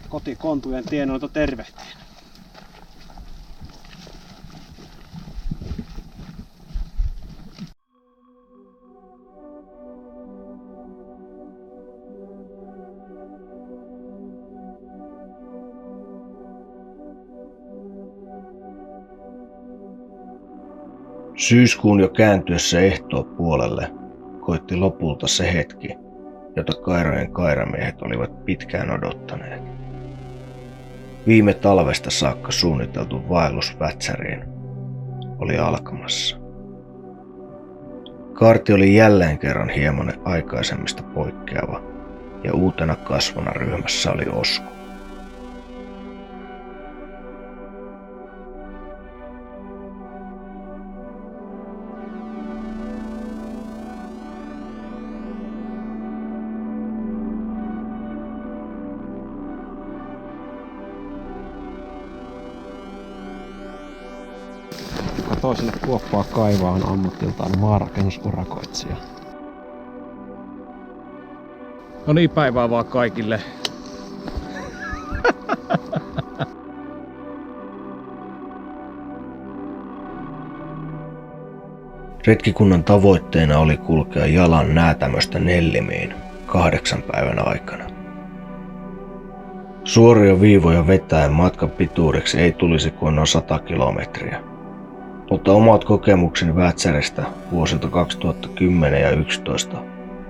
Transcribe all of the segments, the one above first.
kotikontujen tienoilta tervehtiin. Syyskuun jo kääntyessä ehtoopuolelle koitti lopulta se hetki, jota Kairojen kairamiehet olivat pitkään odottaneet. Viime talvesta saakka suunniteltu vaellus Vätsäriin oli alkamassa. Kaarti oli jälleen kerran hieman aikaisemmista poikkeava ja uutena kasvona ryhmässä oli Osku. Toiselle kuoppaa kaivaa on ammatiltaan maanrakennusurakoitsija. No niin, päivää vaan kaikille. Retkikunnan tavoitteena oli kulkea jalan Näätämöstä Nellimiin 8 päivän aikana. Suoria viivoja vetäen matkan pituudeksi ei tulisi kuin noin 100 kilometriä. Mutta omat kokemukseni Vätsäristä vuosilta 2010 ja 2011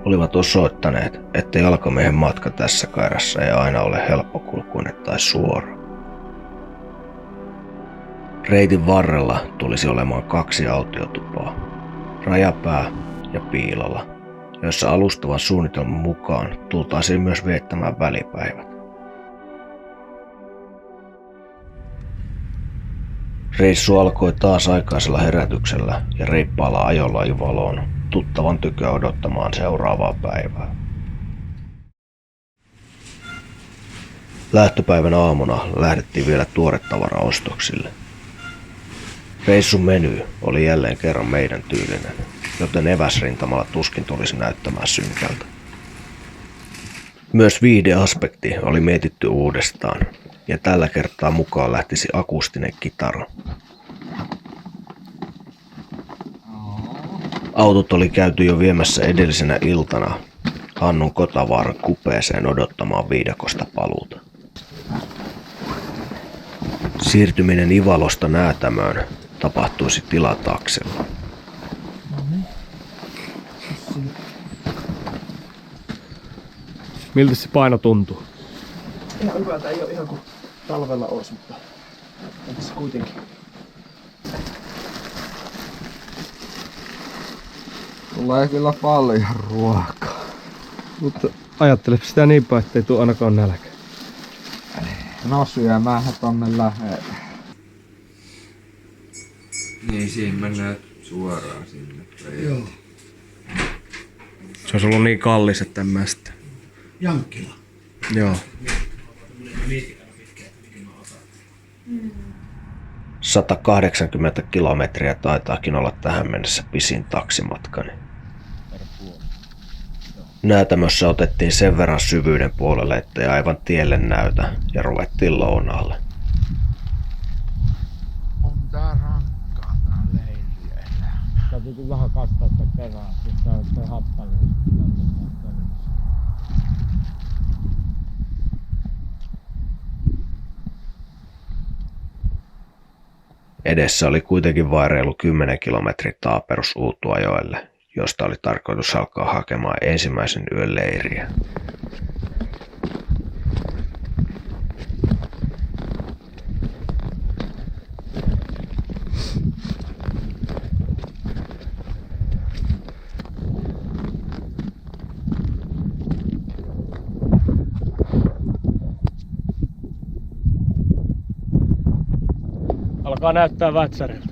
olivat osoittaneet, että jalkamiehen matka tässä kairassa ei aina ole helppokulkuinen tai suora. Reitin varrella tulisi olemaan 2 autiotupaa, Rajapää ja Piilala, joissa alustavan suunnitelman mukaan tultaisiin myös viettämään välipäivät. Reissu alkoi taas aikaisella herätyksellä ja reippaalla ajolla Ivaloon tuttavan tykö odottamaan seuraavaa päivää. Lähtöpäivän aamuna lähdettiin vielä tuoretavaraostoksille. Reissun meny oli jälleen kerran meidän tyylinen, joten eväsrintamalla tuskin tulisi näyttämään synkältä. Myös viihdeaspekti oli mietitty uudestaan. Ja tällä kertaa mukaan lähtisi akustinen kitara. Autot oli käyty jo viemässä edellisenä iltana Hannun Kotavaaran kupeeseen odottamaan viidakosta paluuta. Siirtyminen Ivalosta Näätämöön tapahtuisi tilataksella. Miltä se paino tuntuu? Ihan hyvältä, ei ole ihan kuin talvella olisi, mutta on se kuitenkin. Tulee kyllä paljon ruokaa. Mutta ajattele sitä niin päin, ettei tule ainakaan nälkä. No syömäänhän tonne lähelle. Niin, siinä mennään suoraan sinne. Joo. Se olisi ollut niin kallis, että en mä sitä. Jankkila. Joo. 180 kilometriä taitaakin olla tähän mennessä pisin taksimatkani. Näätämössä otettiin sen verran syvyyden puolelle, ettei aivan tielle näytä, ja ruvettiin lounaalle. On tää rankkaa tää leiri elää. Täytyy vähän kastaa sitä perään, jos tää on se happainen. Edessä oli kuitenkin vain reilu 10 kilometrin taaperus Uutuajoelle, josta oli tarkoitus alkaa hakemaan ensimmäisen yön leiriä. Alkaa näyttää Vätsäriltä.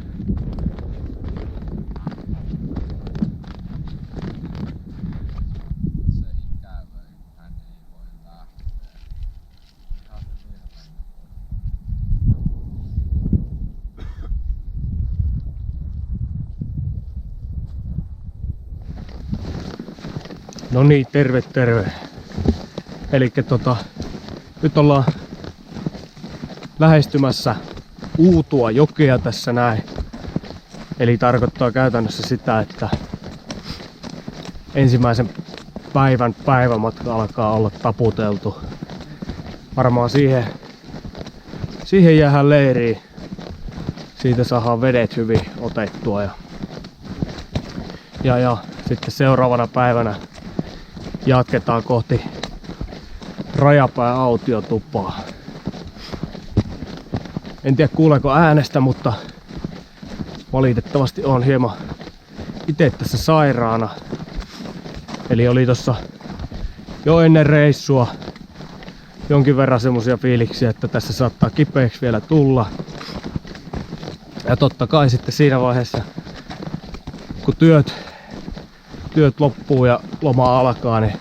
No niin, terve terve. Elikkä nyt ollaan lähestymässä Uutua jokea tässä näin. Eli tarkoittaa käytännössä sitä, että ensimmäisen päivän päivämatka alkaa olla taputeltu. Varmaan siihen jäähän leiriin. Siitä saadaan vedet hyvin otettua ja sitten seuraavana päivänä jatketaan kohti Rajapään autiotupaa. En tiedä kuuleeko äänestä, mutta valitettavasti on hieman itse tässä sairaana. Eli oli tossa jo ennen reissua jonkin verran semmosia fiiliksiä, että tässä saattaa kipeäksi vielä tulla. Ja totta kai sitten siinä vaiheessa, kun työt loppuu ja loma alkaa, niin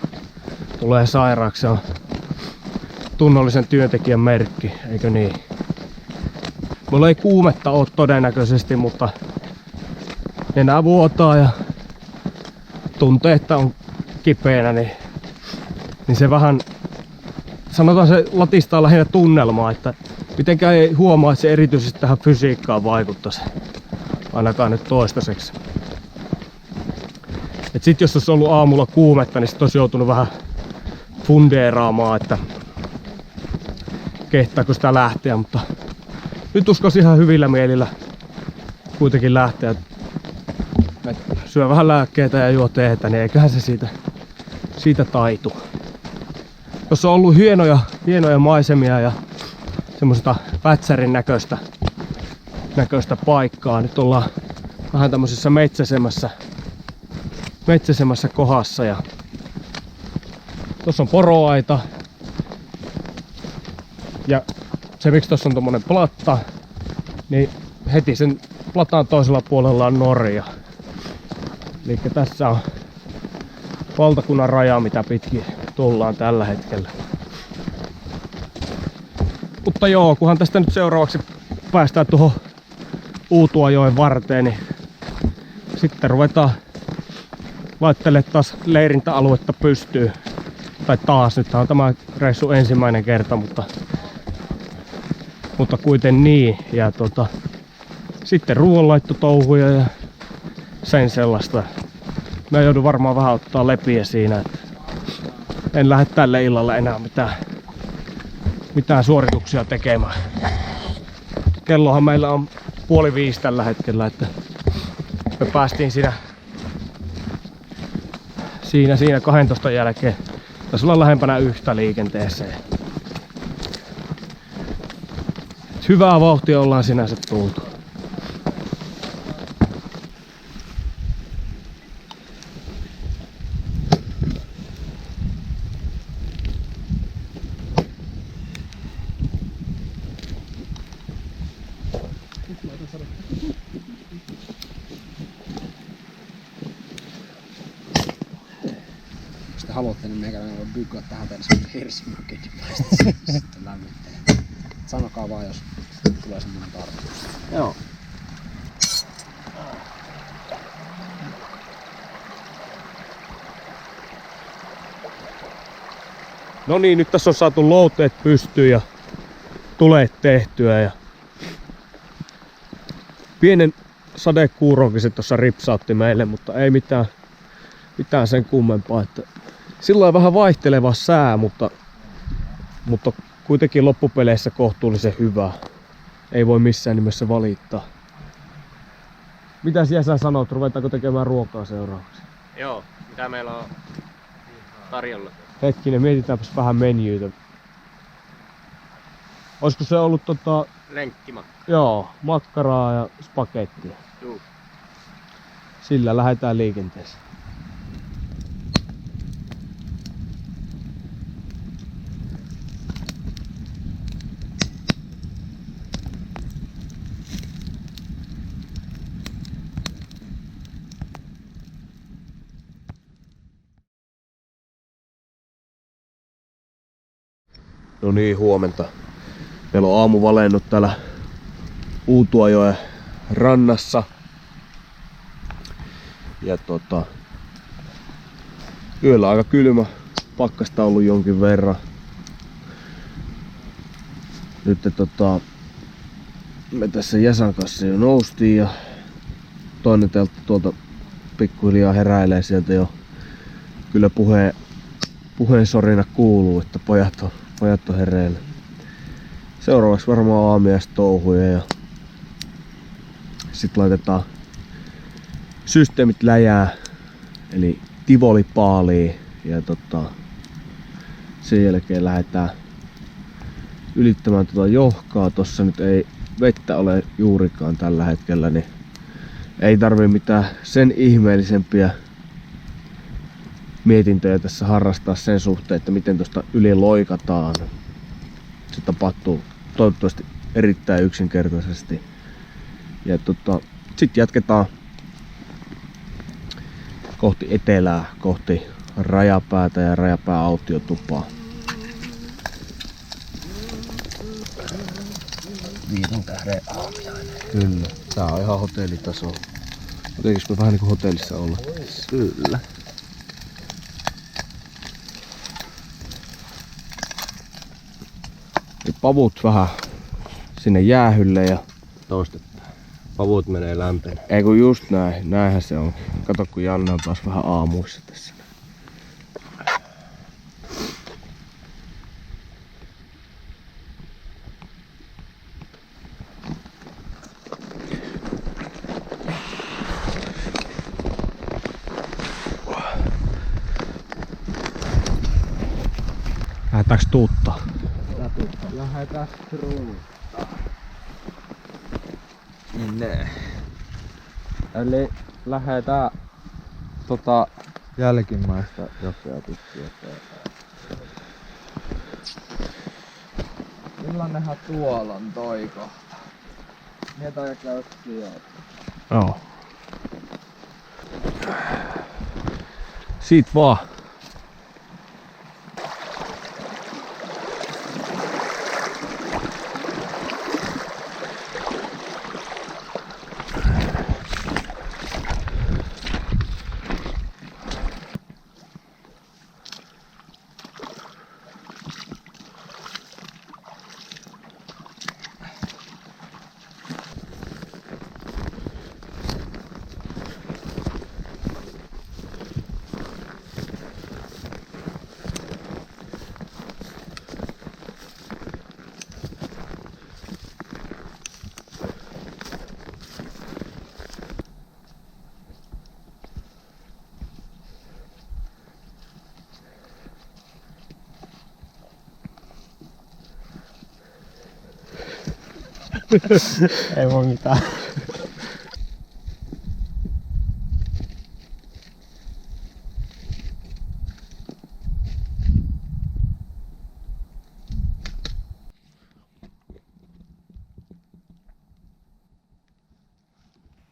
tulee sairaaksi. Se on tunnollisen työntekijän merkki, eikö niin? Mulla ei kuumetta ole todennäköisesti, mutta nenä vuotaa ja tuntee, että on kipeänä, niin se vähän, sanotaan se latistaa lähinnä tunnelmaa, että mitenkään ei huomaa, että se erityisesti tähän fysiikkaan vaikuttaisi. Ainakaan nyt toistaiseksi. Et sit jos olisi ollut aamulla kuumetta, niin sit olisi joutunut vähän fundeeraamaan, että kehtaako sitä lähteä, mutta nyt uskoisin ihan hyvillä mielillä kuitenkin lähteä. Syö vähän lääkkeitä ja juo teetä, niin eiköhän se siitä taitu. Tuossa on ollut hienoja maisemia ja semmoista Pätsärin näköistä paikkaa. Nyt ollaan vähän tämmöisessä metsäisemmässä kohdassa ja tuossa on poroaita ja se miksi tuossa on tommonen platta, niin heti sen platan toisella puolella on Norja. Eli tässä on valtakunnan raja, mitä pitkin tullaan tällä hetkellä. Mutta joo, kunhan tästä nyt seuraavaksi päästään tuohon Uutuajoen varteen, niin sitten ruvetaan laittelemaan taas leirintäaluetta pystyyn. Tai taas, nyt on tämä reissu ensimmäinen kerta, mutta kuitenkin niin. Ja sitten ruoanlaittotouhuja ja sen sellaista. Mä joudun varmaan vähän ottaa lepiä siinä, että en lähde tälle illalle enää mitään suorituksia tekemään. Kellohan meillä on 4:30 tällä hetkellä, että me päästiin siinä 12 jälkeen. Taisi olla lähempänä yhtä liikenteeseen. Hyvää vauhtia ollaan sinänsä tultu. Jos te haluatte, niin meikäläinen voi byggaa tähän teille semmonen hirsimökki, niin päästä sitten lämmittelemään. Sanokaa vaan, jos tulee semmonen tarve. Joo. No niin, nyt tässä on saatu louteet pystyyn ja tuleet tehtyä ja pienen sadekuuronkin se tuossa ripsautti meille, mutta ei mitään sen kummempaa. Että silloin vähän vaihteleva sää, mutta kuitenkin loppupeleissä kohtuullisen hyvää. Ei voi missään nimessä valittaa. Mitäs Jesa sanot, ruvetaanko tekemään ruokaa seuraavaksi? Joo, mitä meillä on tarjolla? Hetkinen, mietitäänpäs vähän menyytä. Olisiko se ollut Renkkimakka. joo, makkaraa ja spagettia. Juu. Sillä lähdetään liikenteeseen. No niin, huomenta. Meillä on aamu valennut täällä Uutuajoen rannassa. Ja yöllä aika kylmä. Pakkasta on ollut jonkin verran. Nyt me tässä Jesan kanssa jo noustiin ja toinen teltta tuolta pikkuhiljaa heräilee sieltä jo. Kyllä puheen sorina kuuluu, että pojat on hereillä. Seuraavaksi varmaan aamiaistouhuja ja sit laitetaan systeemit läjää, eli tivoli paaliin ja sen jälkeen lähdetään ylittämään johkaa. Tossa nyt ei vettä ole juurikaan tällä hetkellä, niin ei tarvi mitään sen ihmeellisempiä mietintöjä tässä harrastaa sen suhteen, että miten tuosta yli loikataan. Se tapahtuu toivottavasti erittäin yksinkertaisesti. Ja sitten jatketaan kohti etelää, kohti Rajapäätä ja Rajapään autiotupaa. 5 tähden aamiainen. Kyllä, tää on ihan hotellitaso. Jotenkin me vähän niinku hotellissa olla? Kyllä. Pavut vähän sinne jäähylle ja Toistetaan. Pavut menee lämpimään. ei kun just näin, näinhän se on. Kato kun Janne on taas vähän aamuissa tässä. Lähdetäänkö tuuttaa? Lähdetään ruutaan. Niin. Eli lähdetään jälkimmäistä jokea pitkin. Millainenhan tuolla on toi kohta? Mietä ja käy sieltä. Joo. Siitä vaan. Ei voi mitään.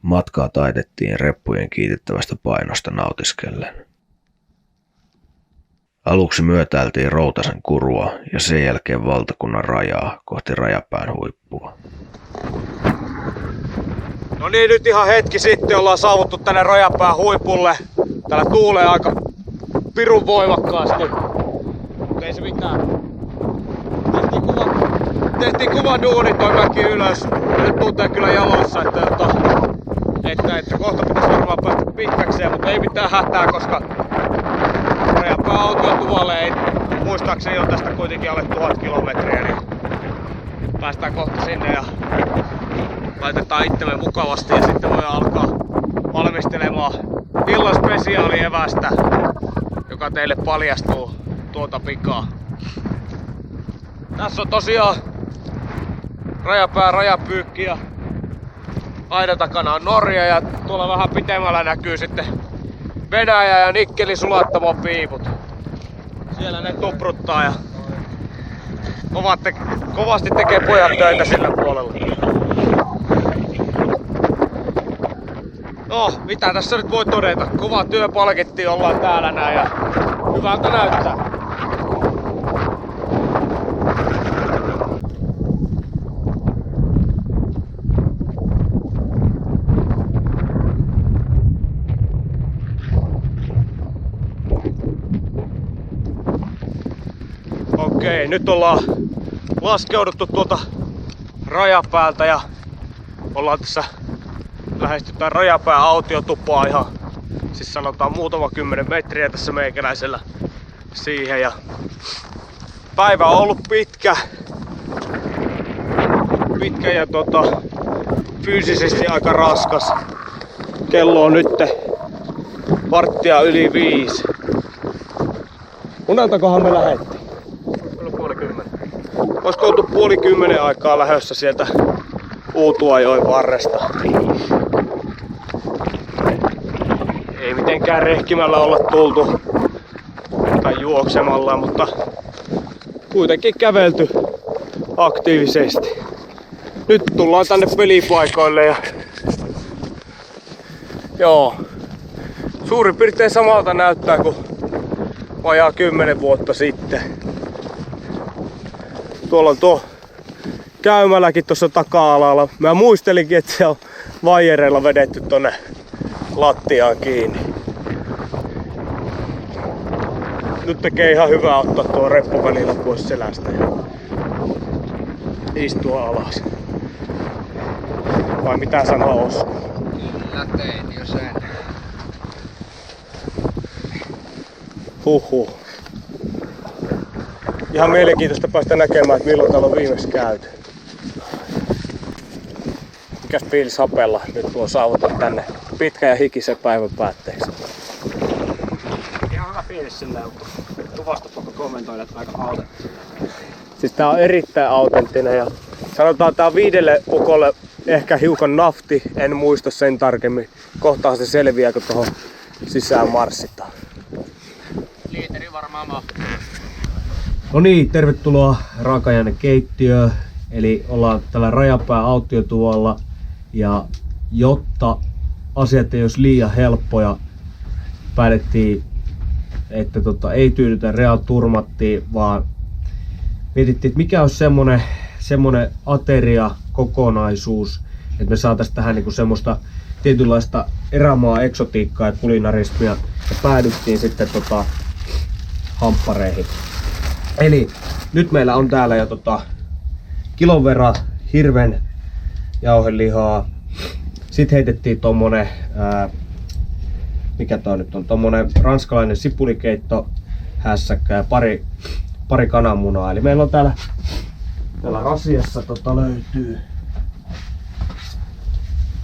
Matkaa taitettiin reppujen kiitettävästä painosta nautiskellen. Aluksi myötäiltiin Routasen kurua ja sen jälkeen valtakunnan rajaa kohti Rajapään huippua. No niin, nyt ihan hetki sitten ollaan saavuttu tänne Rajapään huipulle. Täällä tuulee aika pirun voimakkaasti. Mutta ei se mitään. Tehtiin kuva duuni toi mäki ylös. Ja nyt tuntee kyllä jaloissa, että kohta pitäisi varmaan päästä pitkäkseen, mutta ei mitään hätää, koska Rajapään autiotuvalle ei muistaakseni ole tästä kuitenkin alle 1000 kilometriä, niin päästään kohta sinne ja laitetaan itsemme mukavasti ja sitten voi alkaa valmistelemaan illan spesiaalievästä, joka teille paljastuu tuota pikaa. Tässä on tosiaan Rajapään rajapyykki ja aidan takana on Norja ja tuolla vähän pitemmällä näkyy sitten Venäjä ja Nikkelin sulattamon piiput. Siellä ne tupruttaa ja kovasti tekee pojat töitä sillä puolella. No, mitä tässä nyt voi todeta? Kova työ palkittiin, ollaan täällä näin ja hyvältä näyttää. Okei, nyt ollaan laskeuduttu tuolta rajapäältä ja ollaan tässä lähestytään rajapää autiotupaa ihan, siis sanotaan muutama 10 metriä tässä meikäläisellä siihen ja päivä on ollut pitkä ja fyysisesti aika raskas. Kello on nyt 5:15. Moneltakohan me lähdettiin? Olisiko oltu 9:30 aikaa lähdössä sieltä Uutuajoen varresta? Ei mitenkään rehkimällä olla tultu tai juoksemalla, mutta kuitenkin kävelty aktiivisesti. Nyt tullaan tänne pelipaikoille ja joo, suurin piirtein samalta näyttää kuin vajaa 10 vuotta sitten. Tuolla on tuo käymäläkin tuossa taka-alalla. Mä muistelinkin, että se on vaijereilla vedetty tonne lattiaan kiinni. Nyt tekee ihan hyvää ottaa tuo reppu välillä pois selästä ja istua alas. Vai mitä sanoo Osku? Kyllä tein jo sen. Huhhuh. Ihan mielenkiintoista päästä näkemään, että milloin täällä on viimeksi käyty. Mikäs fiilis hapella nyt tuo saavutaan tänne pitkän ja hikisen päivän päätteeksi? Ihan hyvä fiilis silleen, Tuvasta kommentoida, että aika autenttinen. Siis tää on erittäin autenttinen ja sanotaan tää on 5 ukolle ehkä hiukan nafti, en muista sen tarkemmin. Kohtaan se selviää, kun tuohon sisään marssitaan. Liiteri varmaan mahtuu. No niin, tervetuloa Raakajainen keittiöön. Eli ollaan tällä rajapää autiotuolla ja jotta asiat ei olisi liian helppoja, päätettiin, että ei tyydytä Real Turmattiin, vaan mietittiin, että mikä olisi semmonen ateria-kokonaisuus, että me saataisiin tähän niinku semmoista tietynlaista erämaa eksotiikkaa ja kulinarismia ja päädyttiin sitten hamppareihin. Eli nyt meillä on täällä jo kilon verran hirven jauhelihaa. Sitten heitettiin tommonen, mikä tää nyt on, tommonen ranskalainen sipulikeitto hässäkkä ja pari kananmunaa. Eli meillä on täällä rasiassa löytyy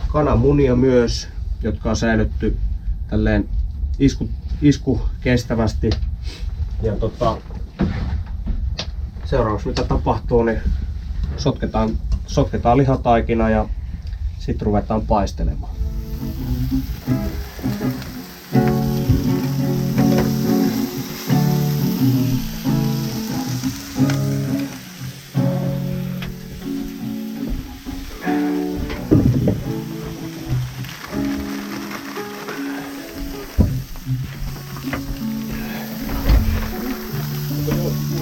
kananmunia myös, jotka on säilytty tälleen isku kestävästi. Ja seuraavaksi mitä tapahtuu, niin sotketaan lihataikina ja sitten ruvetaan paistelemaan.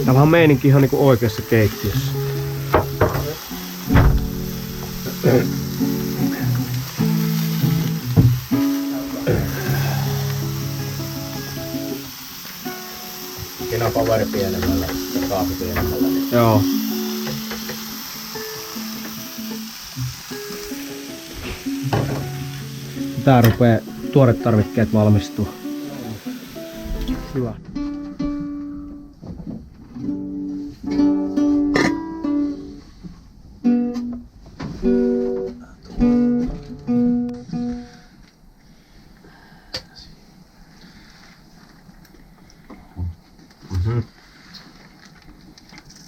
Täällä on meininki ihan niinku oikeassa keittiössä. Siinä on poweri pienemmällä ja kaasu pienemmällä. Joo. Tää rupee tuoret tarvikkeet valmistua. Hyvä.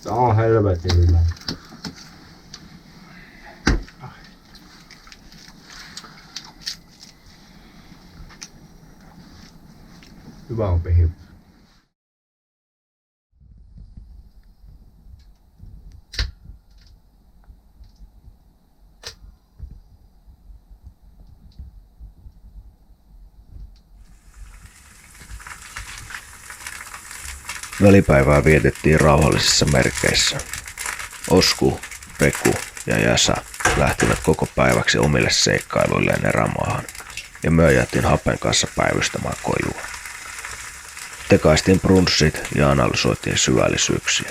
Tää on helvetin hyvä. Hyvä on pihi. Välipäivää vietettiin rauhallisissa merkeissä. Osku, Peku ja Jäsä lähtivät koko päiväksi omille seikkailuilleen erämaahan ja me jätin Hapen kanssa päivystämään kojua. Tekaistiin brunssit ja analysoitiin syvällisyyksiä.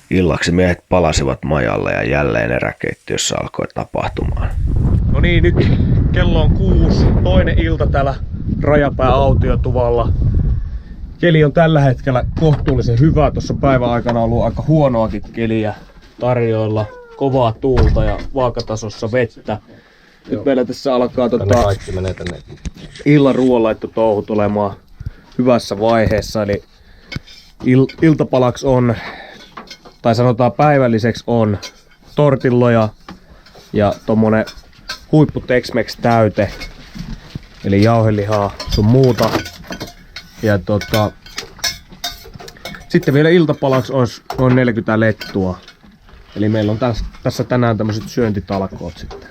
Illaksi miehet palasivat majalle ja jälleen eräkeittiössä alkoi tapahtumaan. No niin, nyt kello on 6. Toinen ilta täällä Rajapää autiotuvalla. Keli on tällä hetkellä kohtuullisen hyvä. Tuossa päivän aikana on ollut aika huonoakin keliä tarjoilla. Kovaa tuulta ja vaakatasossa vettä. Nyt meillä tässä alkaa illan ruoanlaittotouhut olemaan hyvässä vaiheessa. Eli iltapalaksi on, tai sanotaan päivälliseksi on tortilloja ja tommonen huippu Tex-Mex täyte. Eli jauhelihaa sun muuta. Ja sitten vielä iltapalaksi olisi noin 40 lettua. Eli meillä on tässä tänään tämmöiset syöntitalkoot sitten.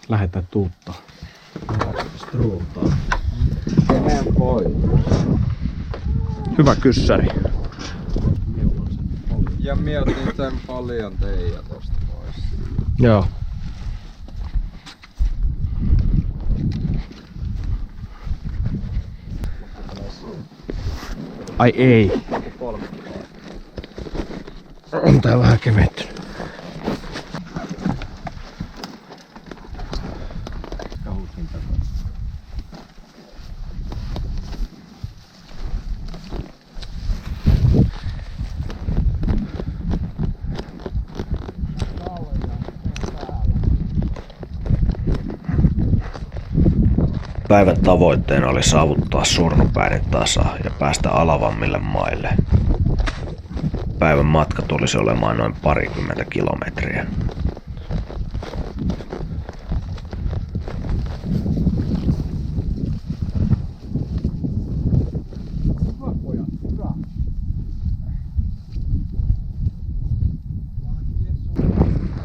Lähdetään tuuttaa. Hyvä kyssäri. Ja mietin sen paljon teijä tosta pois. Joo. Ai ei. On tää vähän keventynyt. Päivän tavoitteena oli saavuttaa Surnupäiden tasa ja päästä alavammille maille. Päivän matka tulisi olemaan noin 20 kilometriä.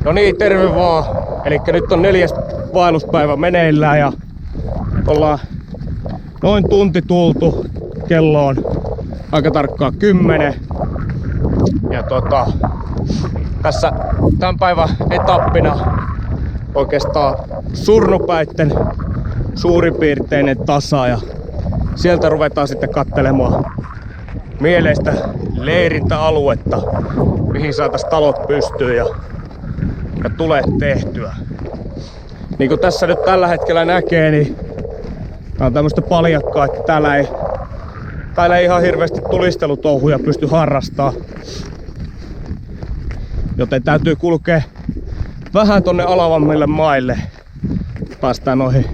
No niin, terve vaan. Elikkä nyt on 4. vaelluspäivä meneillään ja ollaan noin tunti tultu. Kello on aika tarkkaan 10. Ja tässä tämän päivän etappina oikeastaan Surnupäitten suurinpiirteinen tasa ja sieltä ruvetaan sitten katselemaan mieleistä leirintäaluetta, mihin saatais talot pystyyn ja tulee tehtyä. Niin kuin tässä nyt tällä hetkellä näkee, niin tää on tämmöstä paljakkaa, että täällä ei ihan hirveästi tulistelutouhuja pysty harrastaa. Joten täytyy kulkea vähän tonne alavammille maille. Päästään noihin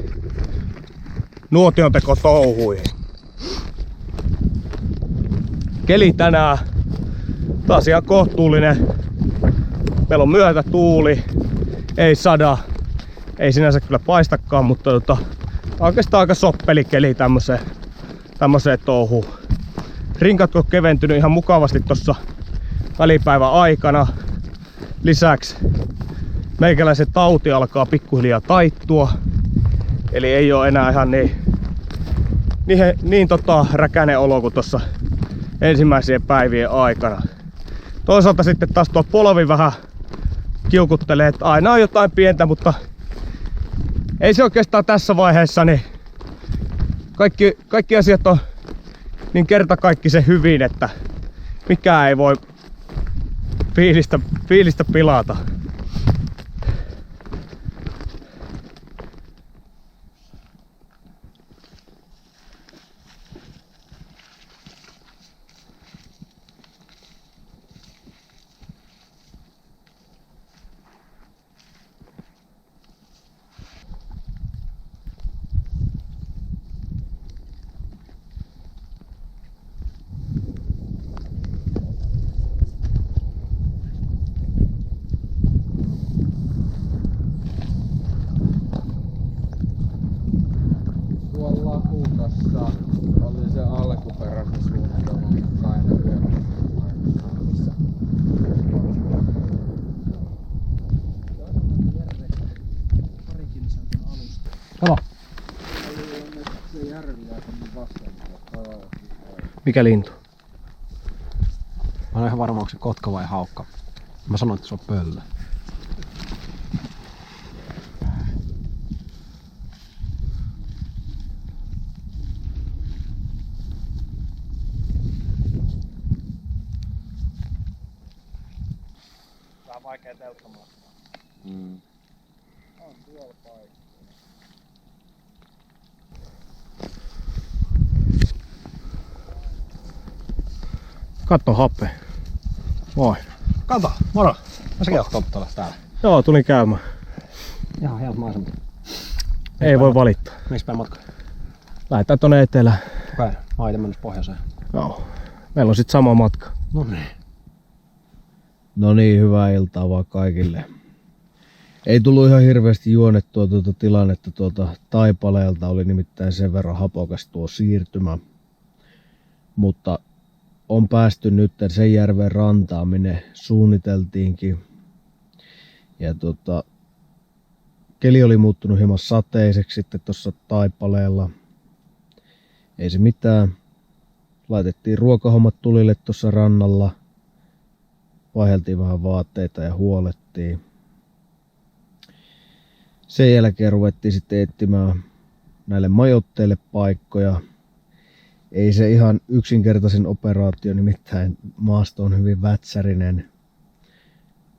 nuotiontekotouhuihin. Keli tänään taas ihan kohtuullinen. Meillä on myötätuuli, ei sada, ei sinänsä kyllä paistakaan, mutta oikeastaan aika soppelikeli tämmöseen touhuun. Rinkat on keventynyt ihan mukavasti tossa välipäivän aikana. Lisäksi meikäläisen tauti alkaa pikkuhiljaa taittua. Eli ei oo enää ihan niin räkänen olo kuin tossa ensimmäisien päivien aikana. Toisaalta sitten taas tuo polvi vähän kiukuttelee, että aina on jotain pientä, mutta ei se oikeastaan tässä vaiheessa, niin kaikki asiat on niin kertakaikkisen hyvin, että mikään ei voi fiilistä pilata. Apukassa oli se alkuperäisen suunnitelman mukainen missä Kala. se järvi ja vastaan. Mikä lintu? Mä olen ihan varma, onko se kotka vai haukka. Mä sanoin, että se on pöllö. Vähän vaikea telttamaan. On tuolla paikka. Katso happe. Moi. Kato, moro! Mä säkin oot tollas täällä. Joo, tulin käymään. Ihan hienot maisemat. Ei voi valittaa. Missä päin matka? Lähdetään tonne etelään. Okei, mä oon ite mennessä pohjoiseen. Joo. Meillä on sit sama matka. No niin. No niin, hyvää iltaa vaan kaikille. Ei tullut ihan hirveästi juonettua tuota tilannetta tuolta Taipaleelta, oli nimittäin sen verran hapokas tuo siirtymä. Mutta on päästy nyt sen järven rantaan, minne suunniteltiinkin. Ja keli oli muuttunut hieman sateiseksi sitten tuossa Taipaleella. Ei se mitään. Laitettiin ruokahommat tulille tuossa rannalla. Vaihdeltiin vähän vaatteita ja huolettiin. Sen jälkeen ruvettiin sitten etsimään näille majoitteille paikkoja. Ei se ihan yksinkertaisin operaatio, nimittäin maasto on hyvin vätsärinen.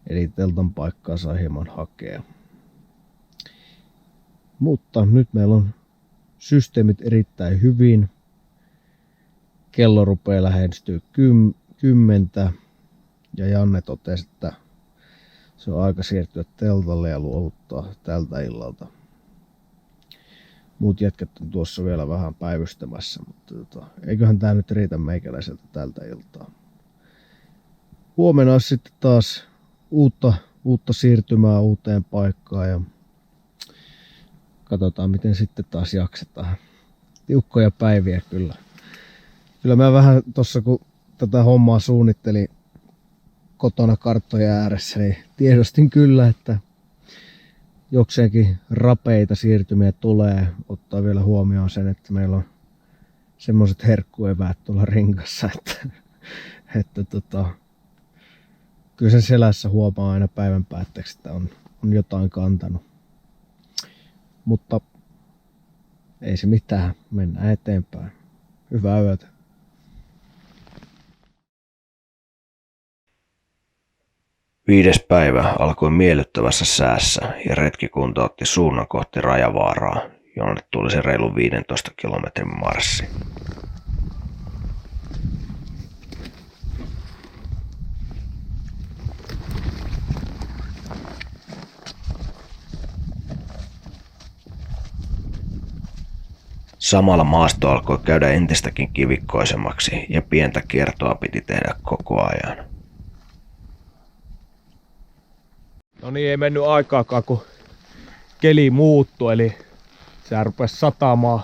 Eli teltan paikkaa saa hieman hakea. Mutta nyt meillä on systeemit erittäin hyvin. Kello rupeaa lähestyä 10. Ja Janne totesi, että se on aika siirtyä teltalle ja luovuttaa tältä illalta. Muut jätkät on tuossa vielä vähän päivystämässä, mutta eiköhän tää nyt riitä meikäläiseltä tältä iltaa. Huomenna on sitten taas uutta siirtymää uuteen paikkaan ja katsotaan miten sitten taas jaksetaan. Tiukkoja päiviä kyllä. Kyllä mä vähän tossa kun tätä hommaa suunnittelin kotona karttojen ääressä, niin tiedostin kyllä, että jokseenkin rapeita siirtymiä tulee. Ottaa vielä huomioon sen, että meillä on semmoiset herkkueväät tuolla rinkassa, että kyllä sen selässä huomaa aina päivän päätteeksi, että on jotain kantanut. Mutta ei se mitään, mennään eteenpäin. Hyvää yötä. Viides päivä alkoi miellyttävässä säässä ja retkikunta otti suunnan kohti Rajavaaraa, jonne tuli se reilu 15 kilometrin marssi. Samalla maasto alkoi käydä entistäkin kivikkoisemmaksi ja pientä kiertoa piti tehdä koko ajan. No niin, ei mennyt aikaakaan kun keli muuttui, eli sehän rupesi satamaan.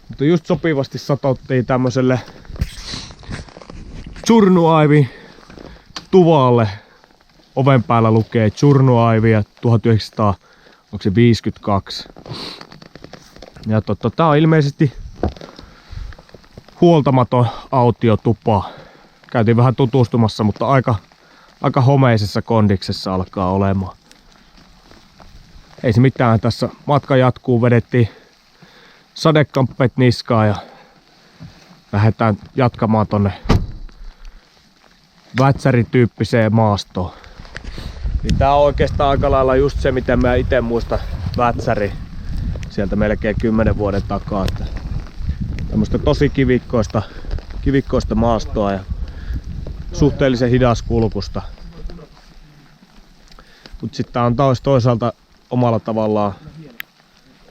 Mutta just sopivasti satottiin tämmöiselle Tjurnuaivi tuvalle. Oven päällä lukee Tjurnuaivia 1952. Ja tää on ilmeisesti huoltamaton autiotupa. Käytiin vähän tutustumassa, mutta aika homeisessa kondiksessa alkaa olemaan. Ei se mitään, tässä matka jatkuu, vedettiin sadekamppeet niskaan ja lähdetään jatkamaan tonne vätsärityyppiseen maastoon. Niin tää on oikeastaan aika lailla just se, mitä mä ite muistan vätsäri sieltä melkein 10 vuoden takaa. Että tämmöstä tosi kivikkoista maastoa ja suhteellisen hidaskulkusta. Mut sit tää on taas toisaalta omalla tavallaan,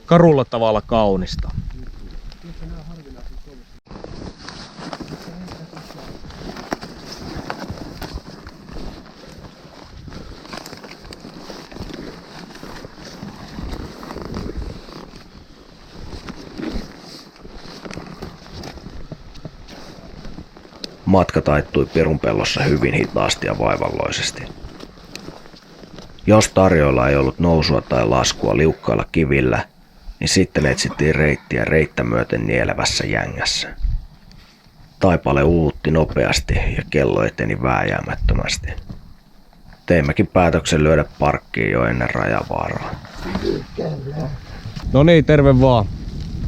karulla tavalla kaunista. Matka taittui perunpellossa hyvin hitaasti ja vaivalloisesti. Jos tarjoilla ei ollut nousua tai laskua liukkailla kivillä, niin sitten etsittiin reittiä reittä myöten nielevässä jängässä. Taipale uuvutti nopeasti ja kello eteni vääjäämättömästi. Teimmekin päätöksen lyödä parkkiin jo ennen Rajavaaraa. No niin, terve vaan.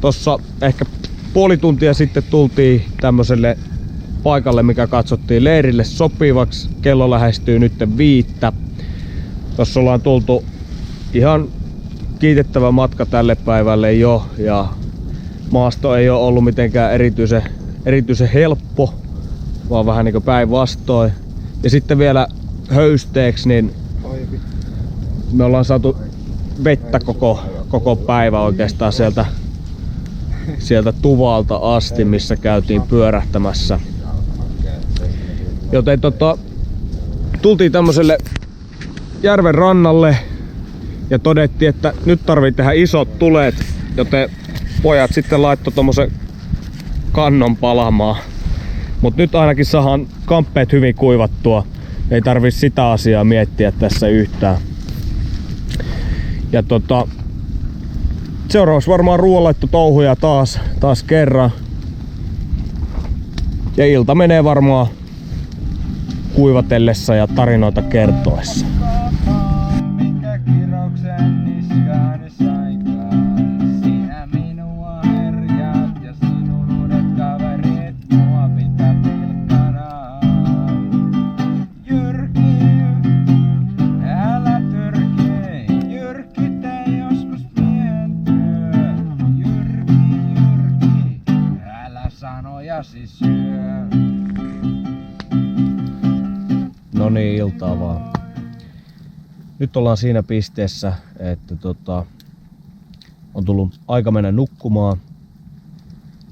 Tossa ehkä puoli tuntia sitten tultiin tämmöiselle paikalle, mikä katsottiin leirille sopivaksi. Kello lähestyy nyt 5. Tossa ollaan tultu ihan kiitettävä matka tälle päivälle jo, ja maasto ei ole ollut mitenkään erityisen helppo, vaan vähän niinku päinvastoin. Ja sitten vielä höysteeksi, niin me ollaan saatu vettä koko päivä oikeastaan sieltä tuvalta asti, missä käytiin pyörähtämässä. Joten tultiin tämmöiselle järven rannalle ja todettiin, että nyt tarvii tehdä isot tuleet, joten pojat sitten laittoi tommosen kannon palamaan. Mut nyt ainakin saadaan kamppeet hyvin kuivattua. Ei tarvii sitä asiaa miettiä tässä yhtään. Ja seuraavaksi varmaan ruoanlaitto touhuja taas kerran. Ja ilta menee varmaan kuivatellessa ja tarinoita kertoessa. No niin, iltaa vaan. Nyt ollaan siinä pisteessä, että on tullut aika mennä nukkumaan.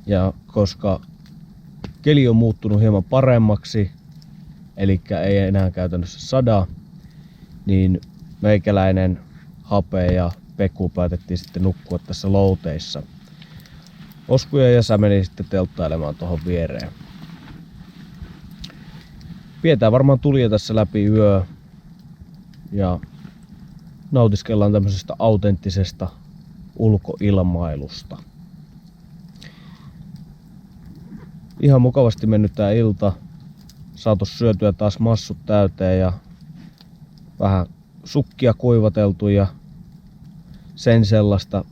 Ja koska keli on muuttunut hieman paremmaksi, eli ei enää käytännössä sada, niin meikäläinen, Hape ja Peku päätettiin sitten nukkua tässä louteissa. Osku ja Jesa meni sitten telttailemaan tuohon viereen. Pidetään varmaan tulia tässä läpi yö ja nautiskellaan tämmöisestä autenttisesta ulkoilmailusta. Ihan mukavasti mennyt tää ilta. Saatu syötyä taas massut täyteen ja vähän sukkia kuivateltu ja sen sellaista.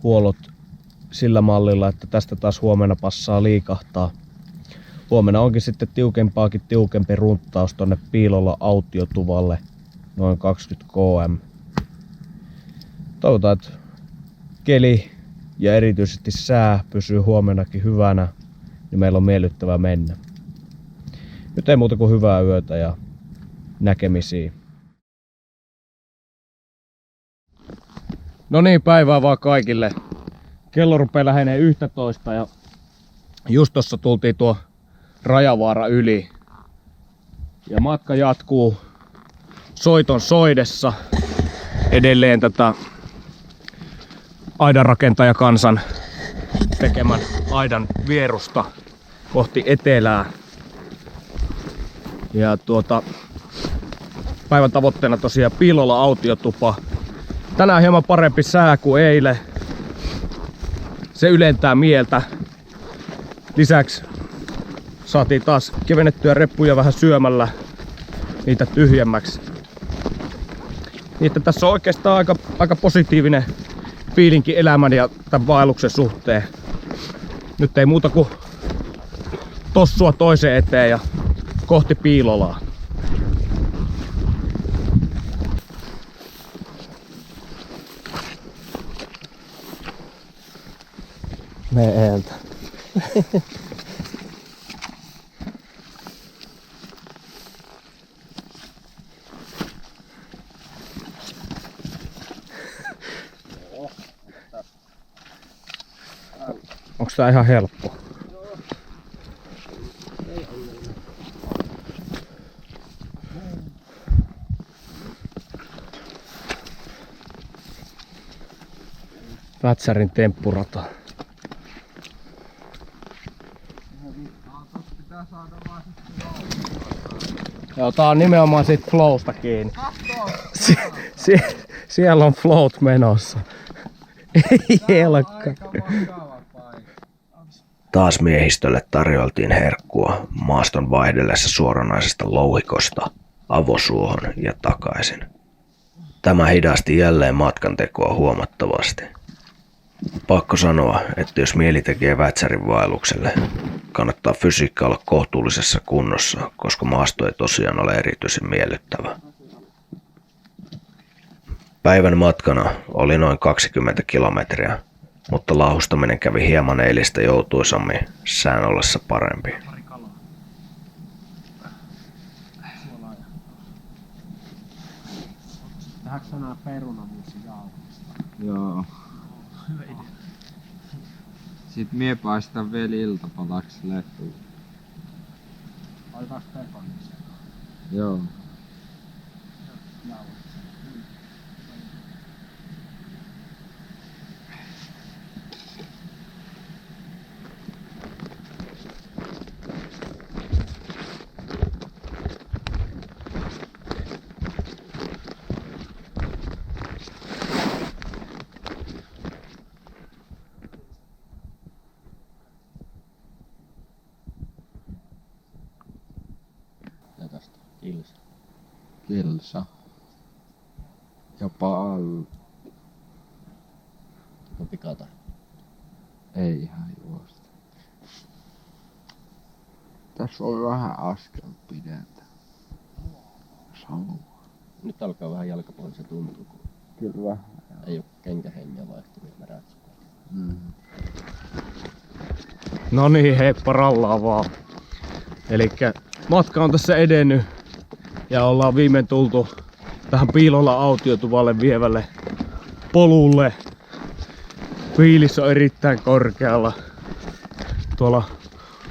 Huollot sillä mallilla, että tästä taas huomenna passaa liikahtaa. Huomenna onkin sitten tiukempi runttaus tonne piilolla autiotuvalle, noin 20 km. Toivotaan, että keli ja erityisesti sää pysyy huomennakin hyvänä, niin meillä on miellyttävää mennä. Nyt ei muuta kuin hyvää yötä ja näkemisiin. No niin, päivää vaan kaikille. Kello rupeaa lähenee 11 ja just tossa tultiin tuo Rajavaara yli. Ja matka jatkuu soiton soidessa edelleen tätä aidanrakentajakansan tekemän aidan vierusta kohti etelää. Ja päivän tavoitteena tosiaan piilolla autiotupa. Tänään hieman parempi sää kuin eilen. Se ylentää mieltä. Lisäksi saatiin taas kevennettyä reppuja vähän syömällä niitä tyhjemmäksi. Niin että tässä on oikeastaan aika positiivinen fiilinki elämän ja tämän vaelluksen suhteen. Nyt ei muuta kuin tossua toiseen eteen ja kohti Piilolaa. Mene eeltä. Onks tää ihan helppo? Pätsärin temppurata. Pitää saada Joo, tää on nimenomaan siitä flowsta kiinni. Siellä on float menossa. Ei helkka. Taas miehistölle tarjoltiin herkkua maaston vaihdellessa suoranaisesta louhikosta avosuohon ja takaisin. Tämä hidasti jälleen matkantekoa huomattavasti. Pakko sanoa, että jos mieli tekee Vätsärin vaellukselle, kannattaa fysiikka olla kohtuullisessa kunnossa, koska maasto ei tosiaan ole erityisen miellyttävä. Päivän matkana oli noin 20 kilometriä, mutta laahustaminen kävi hieman eilistä joutuisammin sään ollessa parempi. Tähänkö sanaa perunamuusi jauhosta? Joo. Sitten mie paistan vielä iltapalaksi lehtuun. Oitaas pekonissa? Joo. Ja tästä kilsa. Kilsa. Jopa alla. No pikata. Ei ihan juosta. Tässä on vähän askel pidemtä. Sauma. Nyt alkaa vähän jalkapuolissa tuntua, kun Kyllä vähän. ei oo kenkähengiä vaihtunut märät. No niin, heippa rallaa vaan. Elikkä matka on tässä edennyt ja ollaan viimein tultu tähän piilolla autiotuvalle vievälle polulle. Fiilis on erittäin korkealla. Tuolla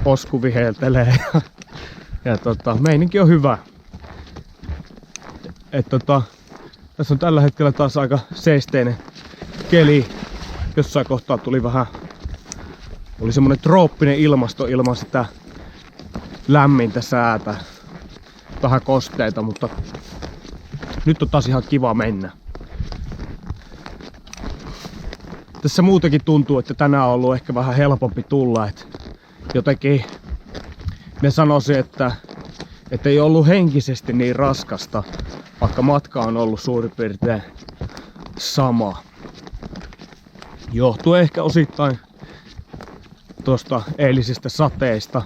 osku viheltelee ja meininki on hyvä. Tässä on tällä hetkellä taas aika seesteinen keli. Jossain kohtaa tuli vähän, oli semmonen trooppinen ilmasto ilman sitä lämmintä säätä. Vähän kosteita, mutta nyt on taas ihan kiva mennä. Tässä muutenkin tuntuu, että tänään on ollut ehkä vähän helpompi tulla. Et jotenkin me sanoisin, että ei ollut henkisesti niin raskasta, vaikka matka on ollut suurin piirtein sama. Johtuu ehkä osittain tuosta eilisestä sateista.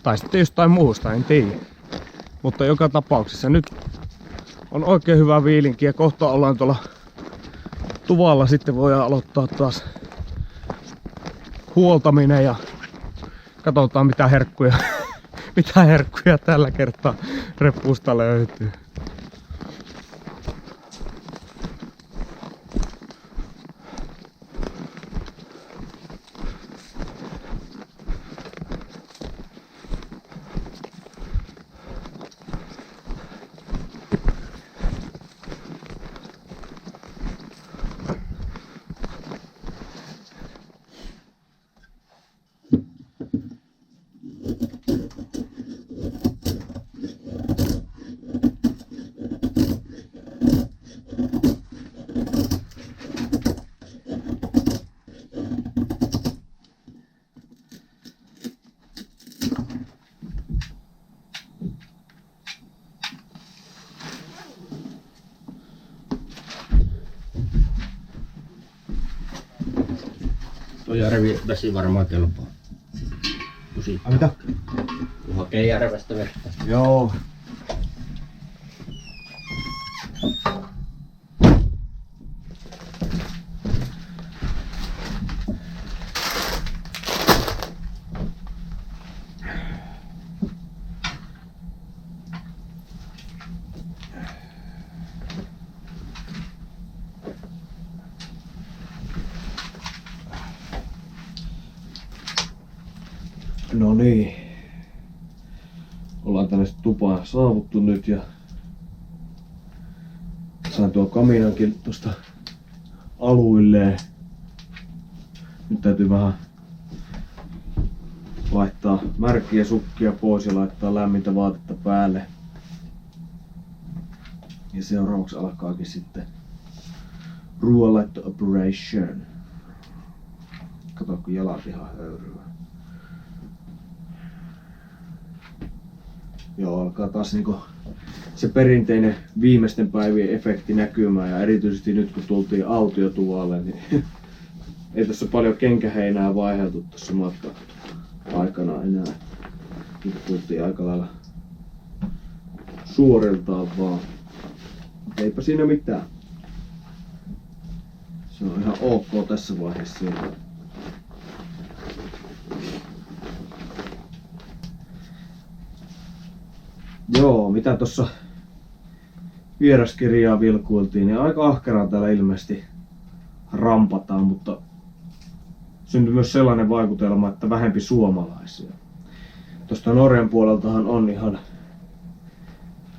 Tai sitten jostain muusta, en tiedä. Mutta joka tapauksessa nyt on oikein hyvä viilinki ja kohta ollaan tuolla tuvalla. Sitten voidaan aloittaa taas huoltaminen ja katsotaan mitä herkkuja tällä kertaa reppusta löytyy. Tuo järvivesi varmaan kelpaa. Mitä? Hakee järvestä vettä. Joo. No niin. Ollaan tänne tupaan saavuttu nyt ja sain tuon kaminankin tosta aluilleen. Nyt täytyy vähän vaihtaa märkiä sukkia pois ja laittaa lämmintä vaatetta päälle. Ja seuraavaksi alkaakin sitten ruoanlaitto operation. Kato kun jalat ihan höyryä. Joo, alkaa taas niinku se perinteinen viimeisten päivien efekti näkymään ja erityisesti nyt kun tultiin autiotuvalle, niin ei tässä paljon kenkäheinää vaihdeltu tuossa matkan aikana enää. Nyt tultiin aika lailla suoriltaan vaan. Eipä siinä mitään. Se on ihan ok tässä vaiheessa. Joo, mitä tuossa vieraskirjaa vilkuiltiin, niin aika ahkeraan täällä ilmeisesti rampataan, mutta syntyi myös sellainen vaikutelma, että vähempi suomalaisia. Tuosta Norjan puoleltahan on ihan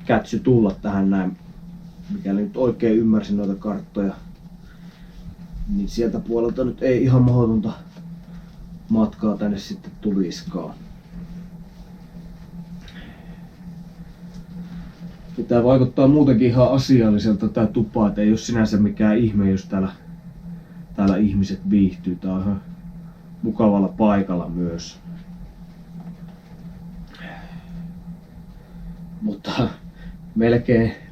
kätsy tulla tähän näin, mikäli nyt oikein ymmärsin noita karttoja, niin sieltä puolelta nyt ei ihan mahdotonta matkaa tänne sitten tuliskaan. Tää vaikuttaa muutenkin ihan asialliselta tää tupa, et ei oo sinänsä mikään ihme, jos täällä ihmiset viihtyy. Tää on ihan mukavalla paikalla myös. Mutta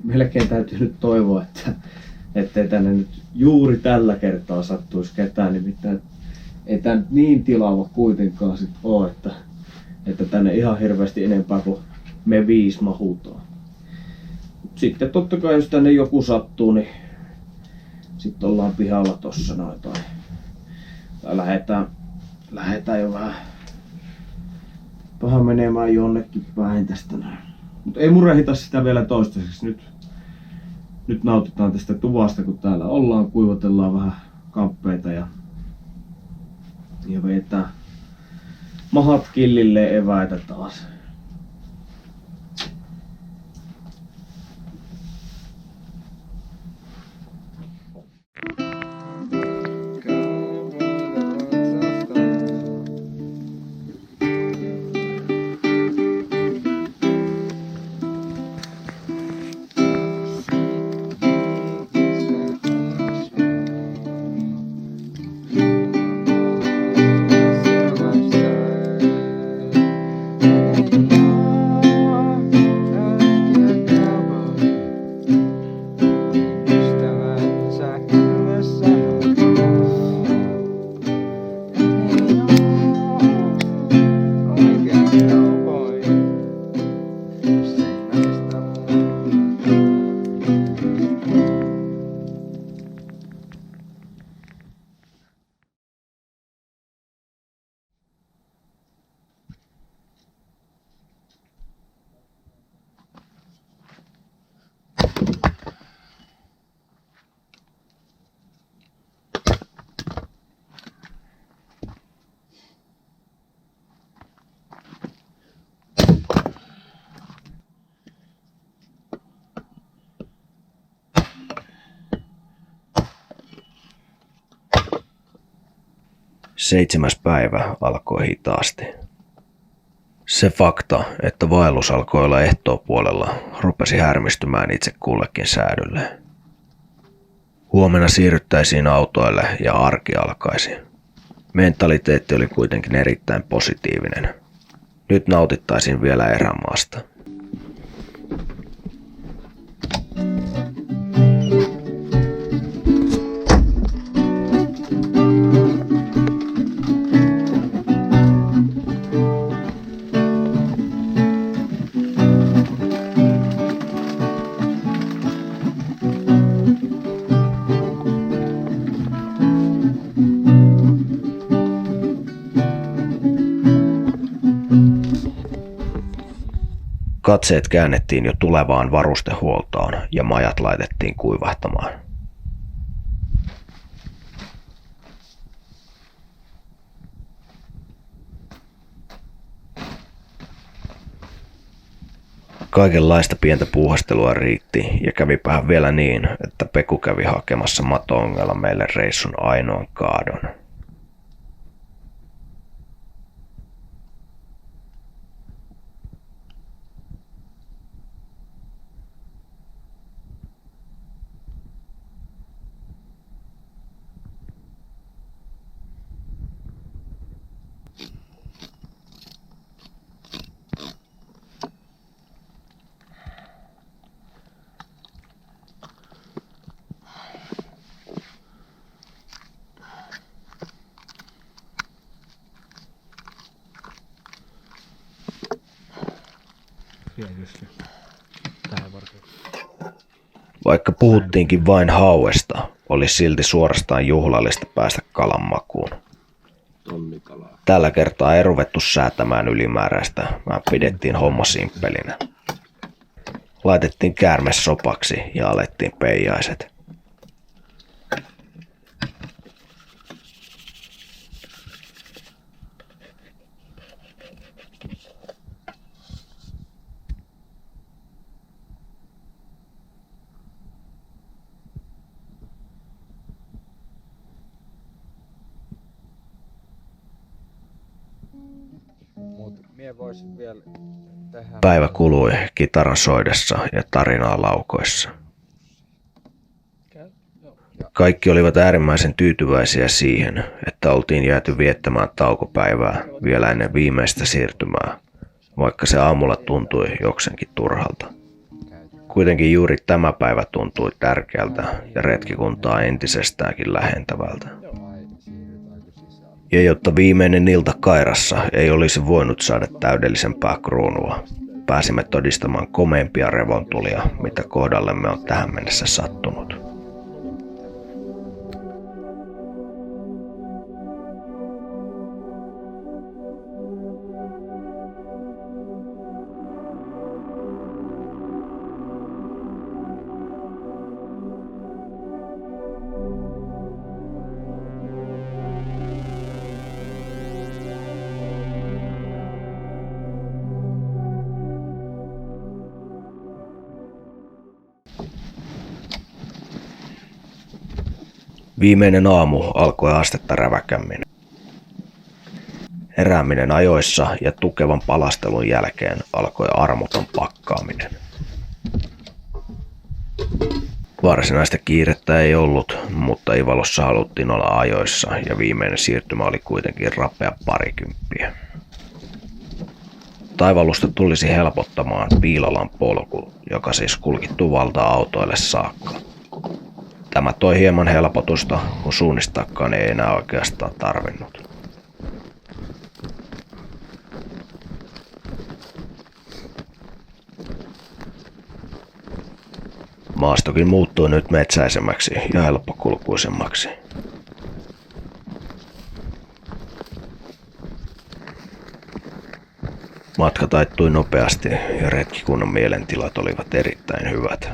melkein täytyy nyt toivoa, että ettei tänne nyt juuri tällä kertaa sattuisi ketään, nimittäin ei tää nyt niin tilava kuitenkaan sit oo, että tänne ihan hirveästi enempää kuin me 5 mahutaan. Sitten totta kai jos tänne joku sattuu, niin sitten ollaan pihalla tossa noin tai lähdetään jo vähän menemään jonnekin päin tästä näin. Mutta ei murehita sitä vielä toistaiseksi. Nyt nautitaan tästä tuvasta, kun täällä ollaan, kuivatellaan vähän kamppeita ja vetää mahat killille eväitä taas. Seitsemäs päivä alkoi hitaasti. Se fakta, että vaellus alkoi olla ehtoopuolella, rupesi härmistymään itse kullekin säädylle. Huomenna siirryttäisiin autoille ja arki alkaisi. Mentaliteetti oli kuitenkin erittäin positiivinen. Nyt nautittaisiin vielä erämaasta. Katseet käännettiin jo tulevaan varustehuoltoon ja majat laitettiin kuivahtamaan. Kaikenlaista pientä puuhastelua riitti ja kävipähän vielä niin, että Peku kävi hakemassa Mato-ongella meille reissun ainoan kaadon. tietysti. Tähän varten. Vaikka puhuttiinkin vain hauesta, oli silti suorastaan juhlallista päästä kalan makuun. Tällä kertaa ei ruvettu säätämään ylimääräistä, vaan pidettiin homma simppelinä. Laitettiin käärme sopaksi ja alettiin peijaiset. Mie voisin vielä tehdä... Päivä kului kitaran soidessa ja tarinaa laukoissa. Kaikki olivat äärimmäisen tyytyväisiä siihen, että oltiin jääty viettämään taukopäivää vielä ennen viimeistä siirtymää, vaikka se aamulla tuntui jokseenkin turhalta. Kuitenkin juuri tämä päivä tuntui tärkeältä ja retkikuntaa entisestäänkin lähentävältä. Ja jotta viimeinen ilta Kairassa ei olisi voinut saada täydellisempää kruunua, pääsimme todistamaan komeimpia revontulia, mitä kohdallemme on tähän mennessä sattunut. Viimeinen aamu alkoi astetta räväkämmin. Herääminen ajoissa ja tukevan palastelun jälkeen alkoi armoton pakkaaminen. Varsinaista kiirettä ei ollut, mutta Ivalossa haluttiin olla ajoissa ja viimeinen siirtymä oli kuitenkin rapea 20. Taivallusta tulisi helpottamaan Piilolan polku, joka siis kulki Tuvalta autoille saakka. Tämä toi hieman helpotusta, kun suunnistaakaan ei enää oikeastaan tarvinnut. Maastokin muuttui nyt metsäisemmäksi ja helppokulkuisemmaksi. Matka taittui nopeasti ja retkikunnan mielentilat olivat erittäin hyvät.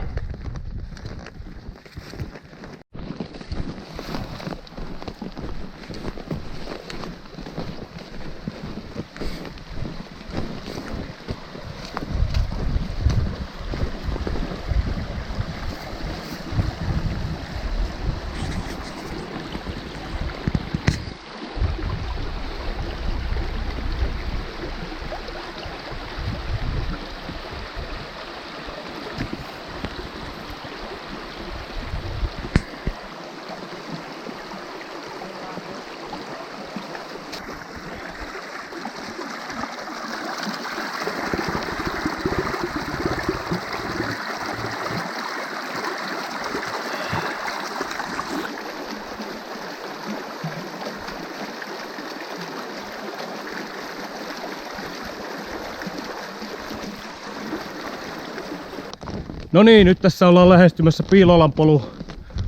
No niin, nyt tässä ollaan lähestymässä Piilolan polun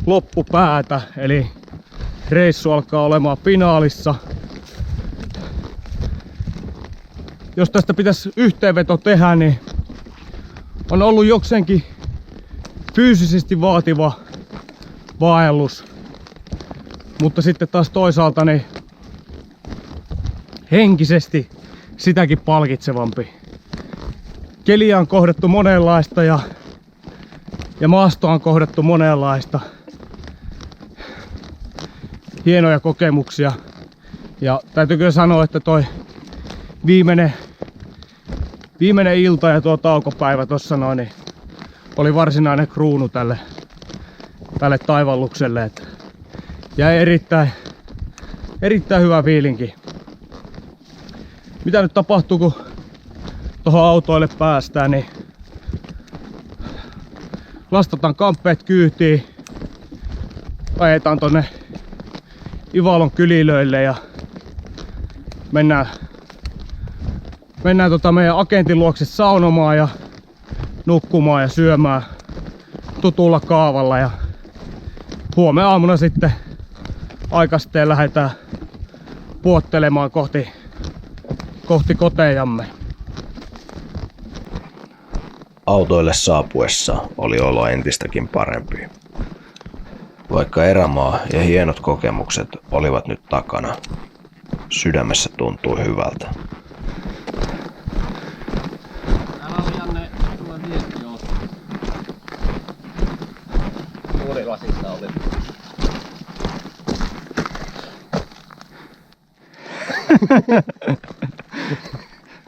loppupäätä, eli reissu alkaa olemaan finaalissa. Jos tästä pitäisi yhteenveto tehdä, niin on ollut jokseenkin fyysisesti vaativa vaellus, mutta sitten taas toisaalta niin henkisesti sitäkin palkitsevampi. Keliä on kohdattu monenlaista ja maastoa on kohdattu monenlaista. Hienoja kokemuksia. Ja täytyy kyllä sanoa, että toi viimeinen ilta ja tuo taukopäivä tossa noin, niin oli varsinainen kruunu tälle taivallukselle. Että jäi erittäin hyvä fiilinki. Mitä nyt tapahtuu, kun tuohon autoille päästään, niin lastataan kamppeet kyytiin, ajetaan tonne Ivalon kylilöille ja mennään meidän agentin luokse saunomaan ja nukkumaan ja syömään tutulla kaavalla ja huomenna aamuna sitten aikaisteen lähdetään puottelemaan kohti kotejamme. Autoille saapuessa oli olo entistäkin parempi. Vaikka erämaa ja hienot kokemukset olivat nyt takana, sydämessä tuntui hyvältä. Täällä on Janne, sulla viesti jo. Tuulilasista oli.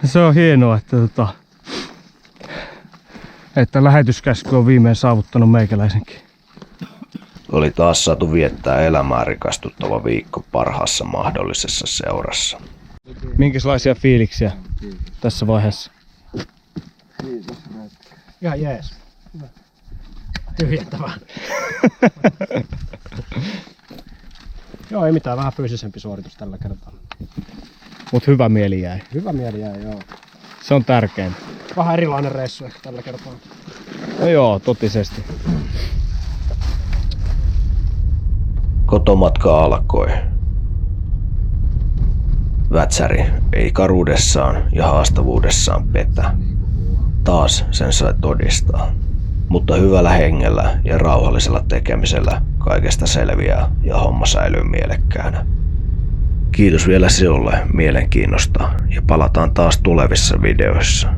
Se on hienoa, että lähetyskäsky on viimein saavuttanut meikäläisenkin. Oli taas saatu viettää elämää rikastuttava viikko parhaassa mahdollisessa seurassa. Minkälaisia fiiliksiä tässä vaiheessa? Ihan jees. Tyhjentävää. Joo, ei mitään, vähän fyysisempi suoritus tällä kertaa. Mut hyvä mieli jäi. Hyvä mieli jäi, joo. Se on tärkeintä. Vähän erilainen reissu ehkä tällä kertaa. No joo, totisesti. Kotomatka alkoi. Vätsäri ei karuudessaan ja haastavuudessaan petä. Taas sen sai todistaa. Mutta hyvällä hengellä ja rauhallisella tekemisellä kaikesta selviää ja homma säilyy mielekkäänä. Kiitos vielä sinulle mielenkiinnosta ja palataan taas tulevissa videoissa.